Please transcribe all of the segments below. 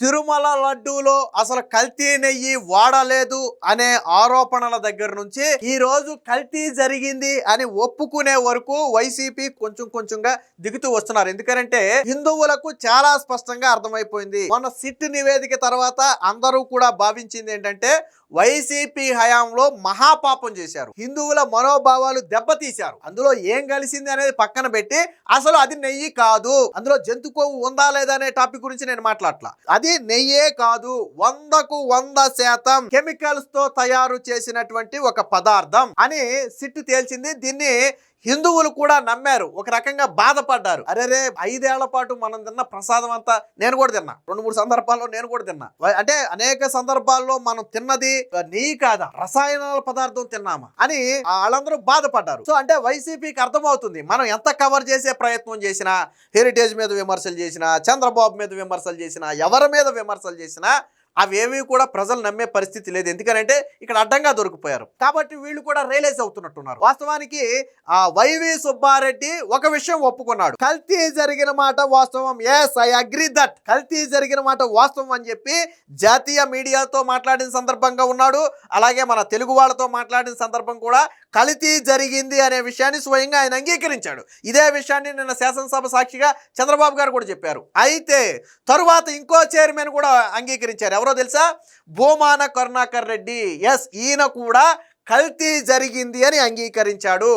తిరుమల లడ్డూలో అసలు కల్తీ నెయ్యి వాడలేదు అనే ఆరోపణల దగ్గర నుంచి ఈ రోజు కల్తీ జరిగింది అని ఒప్పుకునే వరకు వైసీపీ కొంచెం కొంచెంగా దిగుతూ వస్తున్నారు. ఎందుకంటే హిందువులకు చాలా స్పష్టంగా అర్థమైపోయింది. మొన్న సిట్ నివేదిక తర్వాత అందరూ కూడా భావించింది ఏంటంటే వైసీపీ హయాంలో మహాపాపం చేశారు, హిందువుల మనోభావాలు దెబ్బతీశారు. అందులో ఏం కలిసింది అనేది పక్కన పెట్టి అసలు అది నెయ్యి కాదు, అందులో జంతు కొవ్వు ఉందా లేదా అనే టాపిక్ గురించి నేను మాట్లాడలా. అది నెయ్యే కాదు, 100% కెమికల్స్ తో తయారు చేసినటువంటి ఒక పదార్థం అని సిట్టు తేల్చింది. దీన్ని హిందువులు కూడా నమ్మారు, ఒక రకంగా బాధపడ్డారు. అరే 5 ఏళ్ల పాటు మనం తిన్న ప్రసాదం అంతా నేను కూడా తిన్నా, 2-3 సందర్భాల్లో నేను కూడా తిన్నా. అంటే అనేక సందర్భాల్లో మనం తిన్నది నెయ్యి కాదా, రసాయనాల పదార్థం తిన్నామా అని వాళ్ళందరూ బాధపడ్డారు. సో అంటే వైసీపీకి అర్థమవుతుంది, మనం ఎంత కవర్ చేసే ప్రయత్నం చేసినా, హెరిటేజ్ మీద విమర్శలు చేసినా, చంద్రబాబు మీద విమర్శలు చేసినా, ఎవరి మీద విమర్శలు చేసినా అవేమీ కూడా ప్రజలు నమ్మే పరిస్థితి లేదు. ఎందుకంటే ఇక్కడ అడ్డంగా దొరికిపోయారు కాబట్టి వీళ్ళు కూడా రియలైజ్ అవుతున్నట్టున్నారు. వాస్తవానికి వైవి సుబ్బారెడ్డి ఒక విషయం ఒప్పుకున్నాడు, కల్తీ జరిగిన మాట వాస్తవం. ఎస్, ఐ అగ్రీ దట్, కల్తీ జరిగిన మాట వాస్తవం అని చెప్పి జాతీయ మీడియాతో మాట్లాడిన సందర్భంగా ఉన్నాడు. అలాగే మన తెలుగు వాళ్ళతో మాట్లాడిన సందర్భం కూడా కల్తీ జరిగింది అనే విషయాన్ని స్వయంగా ఆయన అంగీకరించాడు. ఇదే విషయాన్ని నిన్న శాసనసభ సాక్షిగా చంద్రబాబు గారు కూడా చెప్పారు. అయితే తరువాత ఇంకో చైర్మన్ కూడా అంగీకరించారు. ఎవరో తెలుసా? భూమాన కరుణాకర్ రెడ్డి. ఎస్, ఈయన కూడా కల్తీ జరిగింది అని అంగీకరించాడు.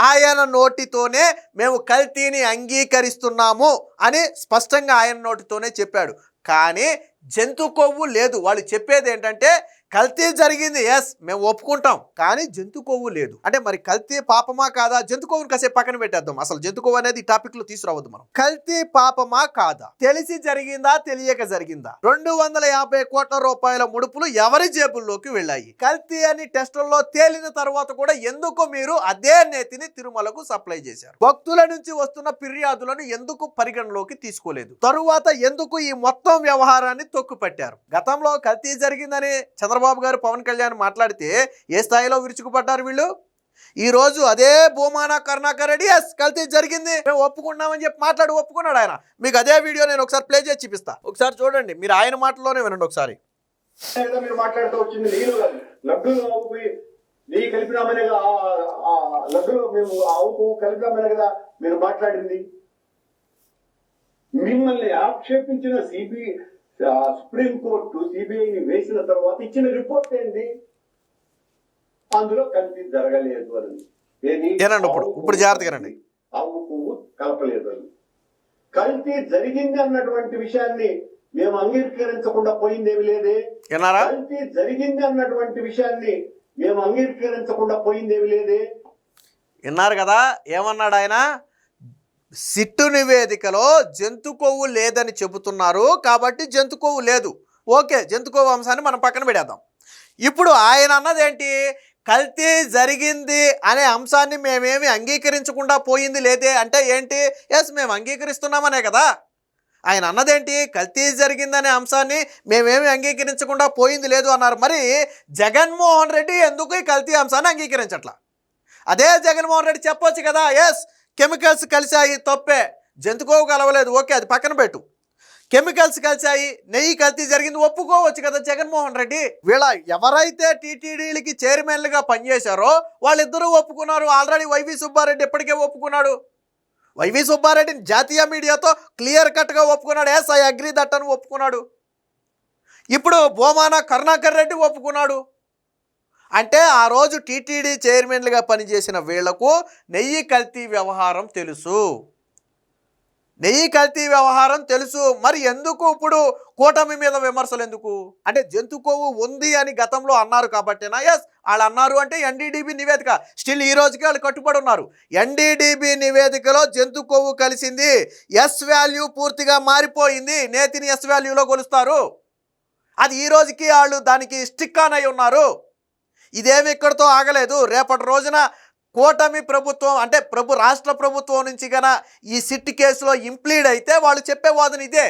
ఆయన నోటితోనే మేము కల్తీని అంగీకరిస్తున్నాము అని స్పష్టంగా ఆయన నోటితోనే చెప్పాడు. కానీ జంతు కొవ్వు లేదు. వాళ్ళు చెప్పేది ఏంటంటే కల్తీ జరిగింది, ఎస్ మేము ఒప్పుకుంటాం, కానీ జంతు కొవ్వు లేదు. అంటే మరి కల్తీ పాపమా కాదా? జంతు కొవ్వుని కాసేపు పక్కన పెట్టేద్దాం, అసలు జంతు కొవ్వు అనేది ఈ టాపిక్ లో తీసుకురావద్దు మనం. కల్తీ పాపమా కాదా, తెలిసి జరిగిందా తెలియక జరిగిందా? 250 కోట్ల రూపాయల ముడుపులు ఎవరి జేబుల్లోకి వెళ్ళాయి? కల్తీ అని టెస్టుల్లో తేలిన తర్వాత కూడా ఎందుకు మీరు అదే నేతిని తిరుమలకు సప్లై చేశారు? భక్తుల నుంచి వస్తున్న ఫిర్యాదులను ఎందుకు పరిగణలోకి తీసుకోలేదు? తరువాత ఎందుకు ఈ మొత్తం వ్యవహారాన్ని తొక్కుపట్టారు? గతంలో కల్తీ జరిగిందని చంద్రబాబు గారు, పవన్ కళ్యాణ్ మాట్లాడితే ఏ స్థాయిలో విరుచుకుపడ్డారు వీళ్ళు. ఈ రోజు అదే భూమాన కరుణాకర్ రెడ్డి ఎస్ కల్తీ జరిగింది మేము ఒప్పుకున్నామని చెప్పి ఒప్పుకున్నాడు ఆయన. మీకు అదే వీడియో నేను ఒకసారి ప్లే చేసి చూపిస్తా, ఒకసారి చూడండి. మీరు ఆయన మాటల్లోనే వినండి ఒకసారి. మీరు మాట్లాడుతూ వచ్చింది నెయ్యి కలిపినామనే లడ్డులో మేము ఆవుకు కలిపినామనే కదా మీరు మాట్లాడింది. మిమ్మల్ని ఆక్షేపించిన సుప్రీంకోర్టు సిబిఐని వేసిన తర్వాత ఇచ్చిన రిపోర్ట్ ఏంటి? అందులో కల్తీ జరగలేదు అని. ఇప్పుడు జాగ్రత్తగానండి. ఆవుకు కలపలేదు అని. కల్తీ జరిగింది అన్నటువంటి విషయాన్ని మేము అంగీకరించకుండా పోయిందేమి లేదే. కల్తీ జరిగింది అన్నటువంటి విషయాన్ని మేము అంగీకరించకుండా పోయిందేమి లేదే. విన్నారు కదా ఏమన్నాడు ఆయన? సిట్టు నివేదికలో జంతు కొవ్వు లేదని చెబుతున్నారు కాబట్టి జంతు కొవ్వు లేదు, ఓకే, జంతు కొవ్వు అంశాన్ని మనం పక్కన పెడేద్దాం. ఇప్పుడు ఆయన అన్నదేంటి? కల్తీ జరిగింది అనే అంశాన్ని మేమేమి అంగీకరించకుండా పోయింది లేదే అంటే ఏంటి? ఎస్ మేము అంగీకరిస్తున్నామనే కదా. ఆయన అన్నదేంటి? కల్తీ జరిగిందనే అంశాన్ని మేమేమి అంగీకరించకుండా పోయింది లేదు అన్నారు. మరి జగన్మోహన్ రెడ్డి ఎందుకు ఈ కల్తీ అంశాన్ని అంగీకరించట్లా? అదే జగన్మోహన్ రెడ్డి చెప్పొచ్చు కదా, ఎస్ కెమికల్స్ కలిసాయి తప్పే, జంతు కొవ్వు కలవలేదు, ఓకే అది పక్కన పెట్టు. కెమికల్స్ కలిసాయి, నెయ్యి కల్తీ జరిగింది ఒప్పుకోవచ్చు కదా జగన్మోహన్ రెడ్డి. వీళ్ళ ఎవరైతే టీటీడీలకి చైర్మన్లుగా పనిచేశారో వాళ్ళిద్దరూ ఒప్పుకున్నారు. ఆల్రెడీ వైవి సుబ్బారెడ్డి ఇప్పటికే ఒప్పుకున్నాడు. వైవి సుబ్బారెడ్డిని జాతీయ మీడియాతో క్లియర్ కట్గా ఒప్పుకున్నాడు, ఎస్ ఐ అగ్రీ దట్ అని ఒప్పుకున్నాడు. ఇప్పుడు భూమాన కరుణాకర్ రెడ్డి ఒప్పుకున్నాడు. అంటే ఆ రోజు టీటీడీ చైర్మన్లుగా పనిచేసిన వీళ్లకు నెయ్యి కల్తీ వ్యవహారం తెలుసు, నెయ్యి కల్తీ వ్యవహారం తెలుసు. మరి ఎందుకు ఇప్పుడు కూటమి మీద విమర్శలు ఎందుకు? అంటే జంతు కొవ్వు ఉంది అని గతంలో అన్నారు కాబట్టేనా? ఎస్ వాళ్ళు అన్నారు అంటే ఎన్డీడీబీ నివేదిక స్టిల్ ఈ రోజుకి వాళ్ళు కట్టుబడి ఉన్నారు. ఎన్డీడీబీ నివేదికలో జంతు కొవ్వు కలిసింది, ఎస్ వాల్యూ పూర్తిగా మారిపోయింది, నేతిని ఎస్ వాల్యూలో కొలుస్తారు. అది ఈ రోజుకి వాళ్ళు దానికి స్టిక్ ఆన్ అయి ఉన్నారు. ఇదేమి ఇక్కడితో ఆగలేదు. రేపటి రోజున కూటమి ప్రభుత్వం అంటే రాష్ట్ర ప్రభుత్వం నుంచి గన ఈ సిట్ కేసులో ఇంప్లీడ్ అయితే వాళ్ళు చెప్పే వాదన ఇదే.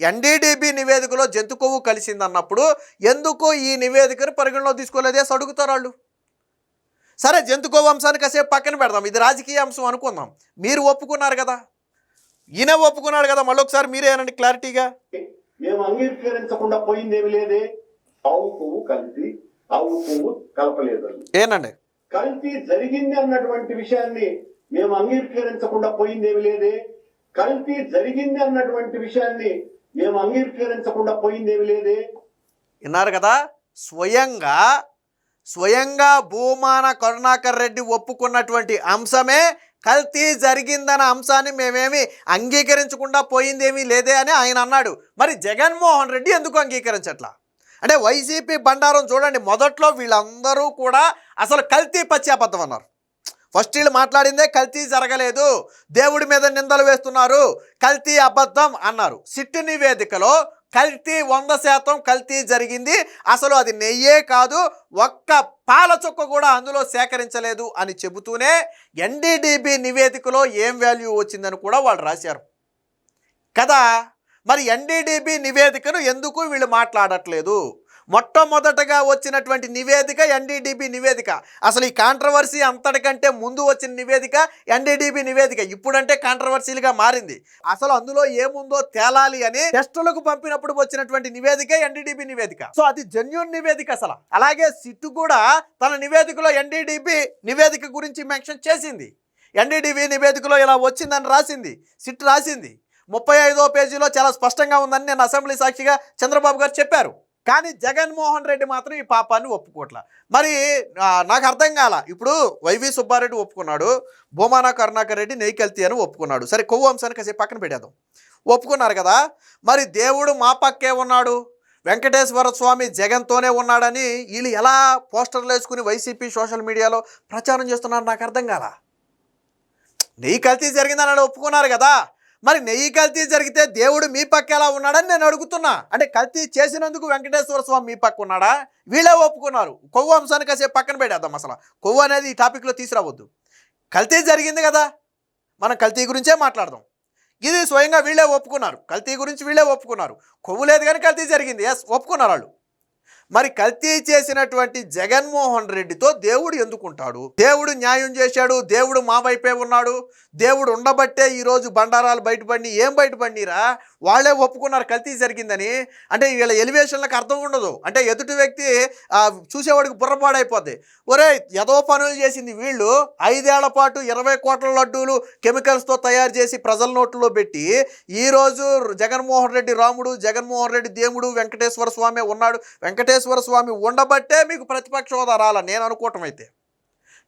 ఎన్డీడీబీ నివేదికలో జంతు కొవ్వు కలిసిందన్నప్పుడు ఎందుకు ఈ నివేదికను పరిగణలో తీసుకోలేదే అడుగుతారు వాళ్ళు. సరే జంతు కొవ్వు అంశాన్ని కాసేపు పక్కన పెడదాం, ఇది రాజకీయ అంశం అనుకుందాం. మీరు ఒప్పుకున్నారు కదా, ఈయన ఒప్పుకున్నాడు కదా, మళ్ళొకసారి మీరే అనండి క్లారిటీగా. మేము అంగీకరించకుండా పోయిందేమి లేదే. ఆవు పువ్వు కలిపి ఆవు పువ్వు కలపలేదని. ఏనండి కల్తీ జరిగింది అన్నటువంటి విషయాన్ని మేము అంగీకరించకుండా పోయిందేమి లేదే. కల్తీ జరిగింది అన్నటువంటి విషయాన్ని మేము అంగీకరించకుండా పోయిందేమి లేదే. విన్నారు కదా, స్వయంగా భూమాన కరుణాకర్ రెడ్డి ఒప్పుకున్నటువంటి అంశమే కల్తీ జరిగిందన్న అంశాన్ని మేమేమి అంగీకరించకుండా పోయిందేమీ లేదే అని ఆయన అన్నాడు. మరి జగన్మోహన్ రెడ్డి ఎందుకు అంగీకరించట్లా? అంటే వైసీపీ బండారం చూడండి, మొదట్లో వీళ్ళందరూ కూడా అసలు కల్తీ పచ్చాబద్ధం అన్నారు. ఫస్ట్ వీళ్ళు మాట్లాడిందే కల్తీ జరగలేదు, దేవుడి మీద నిందలు వేస్తున్నారు, కల్తీ అబద్ధం అన్నారు. సిట్టు నివేదికలో కల్తీ 100% కల్తీ జరిగింది, అసలు అది నెయ్యే కాదు, ఒక్క పాల చుక్క కూడా అందులో సేకరించలేదు అని చెబుతూనే ఎన్డీడీబీ నివేదికలో ఏం వాల్యూ వచ్చిందని కూడా వాళ్ళు రాశారు కదా. మరి ఎన్డీడీబీ నివేదికను ఎందుకు వీళ్ళు మాట్లాడట్లేదు? మొట్టమొదటగా వచ్చినటువంటి నివేదిక ఎన్డీడీబీ నివేదిక. అసలు ఈ కాంట్రవర్సీ అంతటికంటే ముందు వచ్చిన నివేదిక ఎన్డీడీబీ నివేదిక. ఇప్పుడంటే కాంట్రవర్సీలుగా మారింది. అసలు అందులో ఏముందో తేలాలి అని టెస్టులకు పంపినప్పుడు వచ్చినటువంటి నివేదిక ఎన్డీడీబీ నివేదిక. సో అది జెన్యూన్ నివేదిక అసలు. అలాగే సిట్టు కూడా తన నివేదికలో ఎన్డీడీబీ నివేదిక గురించి మెన్షన్ చేసింది. ఎన్డీడీబీ నివేదికలో ఇలా వచ్చిందని రాసింది, సిట్ రాసింది. 35వ పేజీలో చాలా స్పష్టంగా ఉందని నేను అసెంబ్లీ సాక్షిగా చంద్రబాబు గారు చెప్పారు. కానీ జగన్మోహన్ రెడ్డి మాత్రం ఈ పాపాన్ని ఒప్పుకోవట్లా. మరి నాకు అర్థం కాల. ఇప్పుడు వైవి సుబ్బారెడ్డి ఒప్పుకున్నాడు, భూమాన కరుణాకర్ రెడ్డి నెయ్యి కల్తీ అని ఒప్పుకున్నాడు. సరే, కొవ్వు అంశాన్ని కాసేపు పక్కన పెట్టేద్దాం. ఒప్పుకున్నారు కదా, మరి దేవుడు మా పక్కే ఉన్నాడు, వెంకటేశ్వర స్వామి జగన్తోనే ఉన్నాడని వీళ్ళు ఎలా పోస్టర్లు వేసుకుని వైసీపీ సోషల్ మీడియాలో ప్రచారం చేస్తున్నారు? నాకు అర్థం కాల. నెయ్యి కల్తీ జరిగిందని ఒప్పుకున్నారు కదా, మరి నెయ్యి కల్తీ జరిగితే దేవుడు మీ పక్క ఎలా ఉన్నాడని నేను అడుగుతున్నా. అంటే కల్తీ చేసినందుకు వెంకటేశ్వర స్వామి మీ పక్క ఉన్నాడా? వీళ్ళే ఒప్పుకున్నారు. కొవ్వు అంశాన్ని కాసేపు పక్కన పెట్టేద్దాం. అసలు కొవ్వు అనేది ఈ టాపిక్లో తీసుకురావద్దు. కల్తీ జరిగింది కదా, మనం కల్తీ గురించే మాట్లాడదాం. ఇది స్వయంగా వీళ్ళే ఒప్పుకున్నారు, కల్తీ గురించి వీళ్ళే ఒప్పుకున్నారు. కొవ్వు లేదు కానీ కల్తీ జరిగింది, ఎస్ ఒప్పుకున్నారు వాళ్ళు. మరి కల్తీ చేసినటువంటి జగన్మోహన్ రెడ్డితో దేవుడు ఎందుకుంటాడు? దేవుడు న్యాయం చేశాడు, దేవుడు మా వైపే ఉన్నాడు, దేవుడు ఉండబట్టే ఈరోజు బండారాలు బయటపడి. ఏం బయటపడినరా? వాళ్ళే ఒప్పుకున్నారు కల్తీ జరిగిందని. అంటే వీళ్ళ ఎలివేషన్లకు అర్థం ఉండదు. అంటే ఎదుటి వ్యక్తి చూసేవాడికి బుర్రపాడైపోద్ది. ఒరే, ఏదో పనులు చేసింది వీళ్ళు. 5 ఏళ్ల పాటు 20 కోట్ల లడ్డూలు కెమికల్స్తో తయారు చేసి ప్రజల నోట్లో పెట్టి ఈరోజు జగన్మోహన్ రెడ్డి రాముడు, జగన్మోహన్ రెడ్డి దేవుడు, వెంకటేశ్వర స్వామి ఉన్నాడు. వెంకటేశ్వర స్వామి ఉండబట్టే మీకు ప్రతిపక్ష హోదా రాల నేను అనుకోవటం. అయితే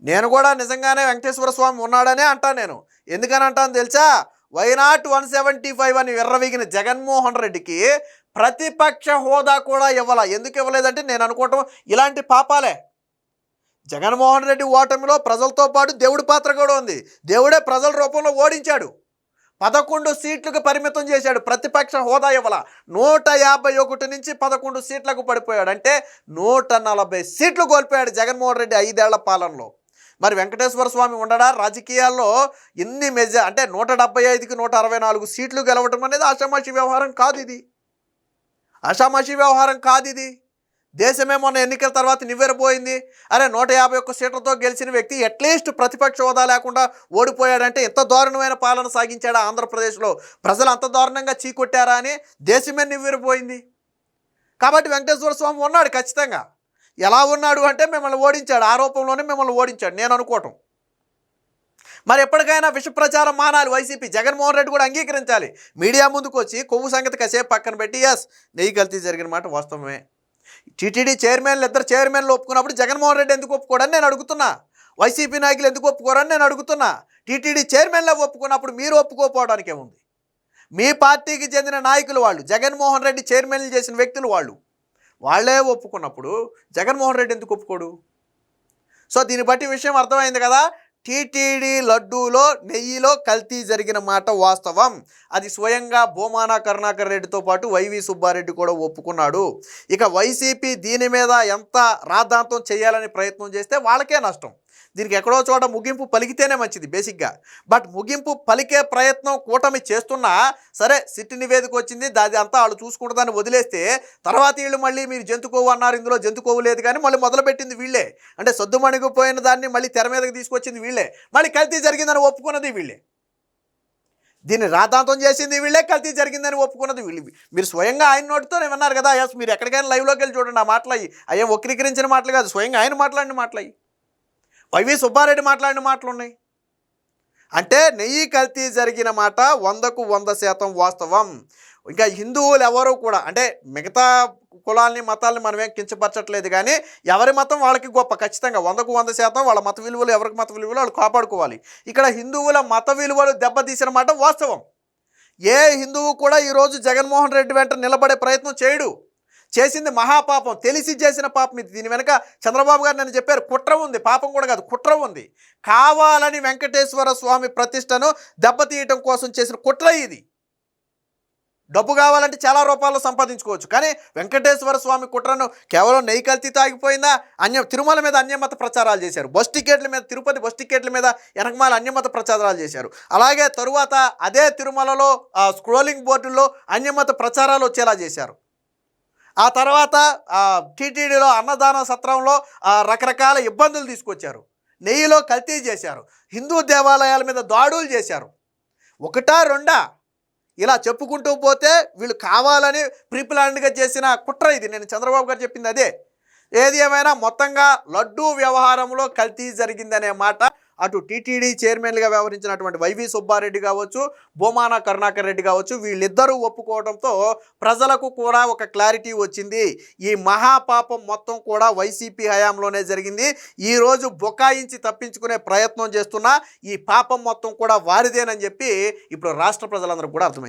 నేను కూడా నిజంగానే వెంకటేశ్వర స్వామి ఉన్నాడనే అంటాను. నేను ఎందుకని అంటాను తెలుసా? వైనాట్ 175 అని విర్రవీగిన జగన్మోహన్ రెడ్డికి ప్రతిపక్ష హోదా కూడా ఇవ్వాల. ఎందుకు ఇవ్వలేదంటే నేను అనుకోవటం ఇలాంటి పాపాలే. జగన్మోహన్ రెడ్డి ఓటమిలో ప్రజలతో పాటు దేవుడి పాత్ర కూడా ఉంది. దేవుడే ప్రజల రూపంలో ఓడించాడు, 11 సీట్లకు పరిమితం చేశాడు, ప్రతిపక్ష హోదా ఇవ్వాల. 151 నుంచి 11 సీట్లకు పడిపోయాడు. అంటే 140 సీట్లు కోల్పోయాడు జగన్మోహన్ రెడ్డి 5 ఏళ్ల పాలనలో. మరి వెంకటేశ్వర స్వామి ఉండడా? రాజకీయాల్లో ఇన్ని అంటే 175కి 164 సీట్లు గెలవటం అనేది ఆషామాషి వ్యవహారం కాదు. ఇది ఆషామాషి వ్యవహారం కాదు. ఇది దేశమే మొన్న ఎన్నికల తర్వాత నివ్వెరపోయింది. అరే, 151 సీట్లతో గెలిచిన వ్యక్తి అట్లీస్ట్ ప్రతిపక్ష హోదా లేకుండా ఓడిపోయాడంటే ఎంత దారుణమైన పాలన సాగించాడా ఆంధ్రప్రదేశ్లో? ప్రజలు అంత దారుణంగా చీకొట్టారా అని దేశమే నివ్వెరపోయింది. కాబట్టి వెంకటేశ్వర స్వామి ఉన్నాడు ఖచ్చితంగా. ఎలా ఉన్నాడు అంటే మిమ్మల్ని ఓడించాడు, ఆరోపంలోనే మిమ్మల్ని ఓడించాడు నేను అనుకోవటం. మరి ఎప్పటికైనా విష ప్రచారం మానాలి వైసీపీ. జగన్మోహన్ రెడ్డి కూడా అంగీకరించాలి. మీడియా ముందుకు వచ్చి కొవ్వు సంగతి కాసేపు పక్కన పెట్టి ఎస్ నెయ్యి కల్తీ జరిగిన మాట వాస్తవమే. టీటీడీ చైర్మన్లు, 2 చైర్మన్లు ఒప్పుకున్నప్పుడు జగన్మోహన్ రెడ్డి ఎందుకు ఒప్పుకోడని నేను అడుగుతున్నా. వైసీపీ నాయకులు ఎందుకు ఒప్పుకోరని నేను అడుగుతున్నా. టీటీడీ చైర్మన్లు ఒప్పుకున్నప్పుడు మీరు ఒప్పుకోపోవడానికి ఏముంది? మీ పార్టీకి చెందిన నాయకులు వాళ్ళు, జగన్మోహన్ రెడ్డి చైర్మన్లు చేసిన వ్యక్తులు వాళ్ళే ఒప్పుకున్నప్పుడు జగన్మోహన్ రెడ్డి ఎందుకు ఒప్పుకోడు? సో దీన్ని బట్టి విషయం అర్థమైంది కదా. టీటీడీ లడ్డూలో నెయ్యిలో కల్తీ జరిగిన మాట వాస్తవం. అది స్వయంగా భూమాన కరుణాకర్ రెడ్డితో పాటు వైవి సుబ్బారెడ్డి కూడా ఒప్పుకున్నాడు. ఇక వైసీపీ దీని మీద ఎంత రాద్ధాంతం చేయాలని ప్రయత్నం చేస్తే వాళ్ళకే నష్టం. దీనికి ఎక్కడో చోట ముగింపు పలికితేనే మంచిది బేసిక్గా. బట్ ముగింపు పలికే ప్రయత్నం కూటమి చేస్తున్నా సరే, సిట్ నివేదిక వచ్చింది, దాది అంతా వాళ్ళు చూసుకుంటుందని వదిలేస్తే తర్వాత వీళ్ళు మళ్ళీ మీరు జంతుకోవు అన్నారు, ఇందులో జంతుకోవు లేదు కానీ మళ్ళీ మొదలుపెట్టింది వీళ్ళే. అంటే సొద్దుమణిగిపోయిన దాన్ని మళ్ళీ తెర మీదకి తీసుకొచ్చింది వీళ్ళే, మళ్ళీ కల్తీ జరిగిందని ఒప్పుకున్నది వీళ్ళే. దీన్ని రాద్ధాంతం చేసింది వీళ్ళే, కల్తీ జరిగిందని ఒప్పుకున్నది వీళ్ళు. మీరు స్వయంగా ఆయన నోటితోనే విన్నారు కదా. ఎస్, మీరు ఎక్కడికైనా లైవ్లోకి వెళ్ళి చూడండి. ఆ మాటలు అయ్యే వక్రీకరించిన మాటలు కాదు, స్వయంగా ఆయన మాట్లాడిన మాటలు అయ్యి, వైవి సుబ్బారెడ్డి మాట్లాడిన మాటలు ఉన్నాయి. అంటే నెయ్యి కల్తీ జరిగిన మాట 100% వాస్తవం. ఇంకా హిందువులు ఎవరు కూడా, అంటే మిగతా కులాల్ని మతాలని మనమేం కించపరచట్లేదు, కానీ ఎవరి మతం వాళ్ళకి గొప్ప. ఖచ్చితంగా 100% వాళ్ళ మత విలువలు, ఎవరికి మత విలువలు వాళ్ళు కాపాడుకోవాలి. ఇక్కడ హిందువుల మత విలువలు దెబ్బతీసిన మాట వాస్తవం. ఏ హిందువు కూడా ఈరోజు జగన్మోహన్ రెడ్డి వెంట నిలబడే ప్రయత్నం చేయడు. చేసింది మహాపాపం, తెలిసి చేసిన పాపం ఇది. దీని వెనక చంద్రబాబు గారు నన్ను చెప్పారు, కుట్ర ఉంది, పాపం కూడా కాదు, కుట్ర ఉంది. కావాలని వెంకటేశ్వర స్వామి ప్రతిష్టను దెబ్బతీయటం కోసం చేసిన కుట్ర ఇది. డబ్బు కావాలంటే చాలా రూపాయలు సంపాదించుకోవచ్చు, కానీ వెంకటేశ్వర స్వామి కుట్రను కేవలం నెయ్యి కల్తీతో ఆగిపోయిందా? తిరుమల మీద అన్యమత ప్రచారాలు చేశారు, బస్ టికెట్ల మీద, తిరుపతి బస్ టికెట్ల మీద వెనకమాల అన్యమత ప్రచారాలు చేశారు. అలాగే తరువాత అదే తిరుమలలో స్క్రోలింగ్ బోర్డుల్లో అన్యమత ప్రచారాలు వచ్చేలా చేశారు. ఆ తర్వాత టీటీడీలో అన్నదాన సత్రంలో రకరకాల ఇబ్బందులు తీసుకొచ్చారు. నెయ్యిలో కల్తీ చేశారు, హిందూ దేవాలయాల మీద దాడులు చేశారు. ఒకటా రెండా ఇలా చెప్పుకుంటూ పోతే వీళ్ళు కావాలని ప్రీప్లాన్డ్గా చేసిన కుట్ర ఇది. నేను చంద్రబాబు గారు చెప్పింది అదే. ఏది ఏమైనా మొత్తంగా లడ్డూ వ్యవహారంలో కల్తీ జరిగిందనే మాట అటు టీటీడీ చైర్మన్గా వ్యవహరించినటువంటి వైవి సుబ్బారెడ్డి కావచ్చు, భూమాన కరుణాకర్ రెడ్డి కావచ్చు, వీళ్ళిద్దరూ ఒప్పుకోవడంతో ప్రజలకు కూడా ఒక క్లారిటీ వచ్చింది. ఈ మహాపాపం మొత్తం కూడా వైసీపీ హయాంలోనే జరిగింది. ఈరోజు బుకాయించి తప్పించుకునే ప్రయత్నం చేస్తున్న ఈ పాపం మొత్తం కూడా వారిదేనని చెప్పి ఇప్పుడు రాష్ట్ర ప్రజలందరూ కూడా అర్థమైంది.